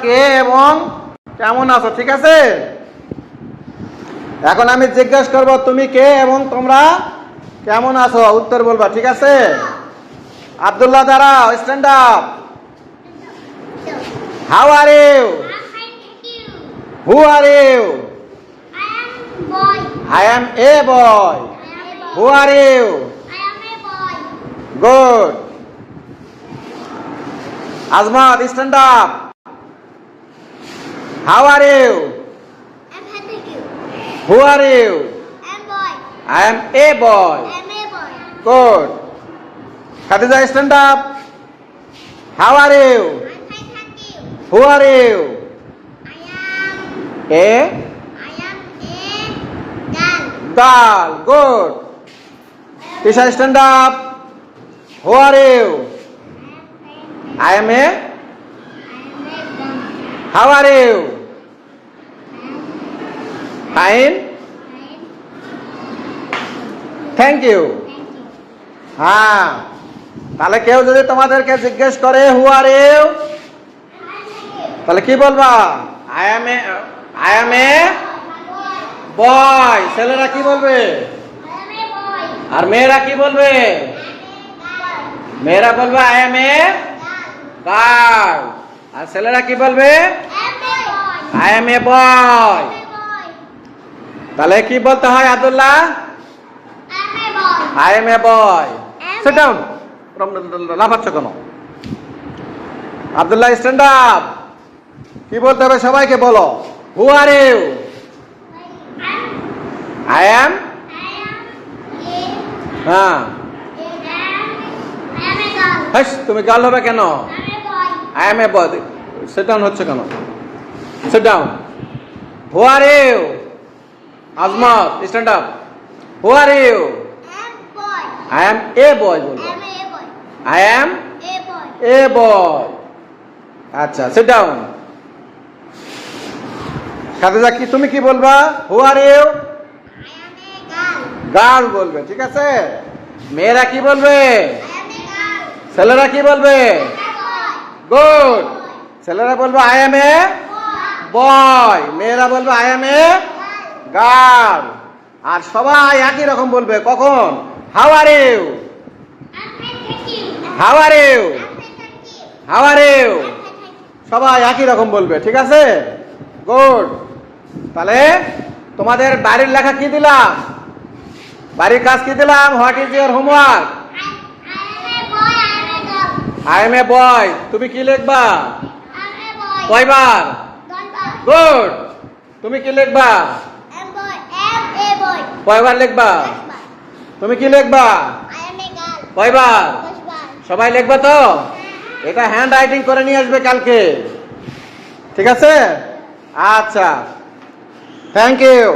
কে এবং কেমন আছো, ঠিক আছে? এখন আমি জিজ্ঞেস করব তুমি কে এবং তোমরা কেমন আছো, উত্তর বলবা, ঠিক আছে? আব্দুল্লাহ দাঁড়াও, stand up. How are you? Who are you? I am a boy. Who are you? Good. Azmat, stand up. How are you? Who are you? I am a boy. Good. Khadija, stand up. How are you? Who are you? A girl. Good. Tisha, stand up. Who are you? I am a. How are you? Fine. Thank you. হ্যাঁ, তাহলে কেউ যদি তোমাদেরকে জিজ্ঞেস করে হু are you, তাহলে কি বলবা? I am a boy. ছেলেরা কি বলবে? আর মেয়েরা কি বলবে? মেয়েরা বলবে আই এম এ গার্ল। আর ছেলেরা কি বলবে? I am a boy. তাহলে কি বলতে হয় Abdullah? I am a boy. Sit down. লাফাচ্ছ কেন? Abdullah, stand up. কি বলতে হবে সবাইকে বলো। Who are you? I am. হ্যাঁ, তুমি গার্ল হবে কেন? I am a boy. Sit down হচ্ছে কেন? Sit down. Who are you? Azmat, stand up. Who are you? I am a boy বলবো। I am a boy. আচ্ছা, সিট ডাউন। খাদিজা, কি তুমি কি বলবা? হু আর ইউ? গার্ল বলবে, ঠিক আছে? মেয়েরা কি বলবে? ছেলেরা কি বলবে? গুড। ছেলেরা বলবে আই এম এ বয়, মেয়েরা বলবে আই এম এ গার্ল। আর সবাই একই রকম বলবে কখন? How are you? How are you? How are you? সবাই একই রকম বলবে, ঠিক আছে? গুড। তাহলে তোমাদের বাড়ির লেখা কি দিলাম? বাড়ির কাজ কি দিলাম? What is your homework? I am a boy. তুমি কি লিখবা? কয়বার? গুড। তুমি কি লিখবা? কয়বার লিখবা? তুমি কি লিখবা? কয়বার? সবাই লিখবা তো? এটা হ্যান্ড রাইটিং করে নিয়ে আসবে কালকে, ঠিক আছে? আচ্ছা, থ্যাংক ইউ।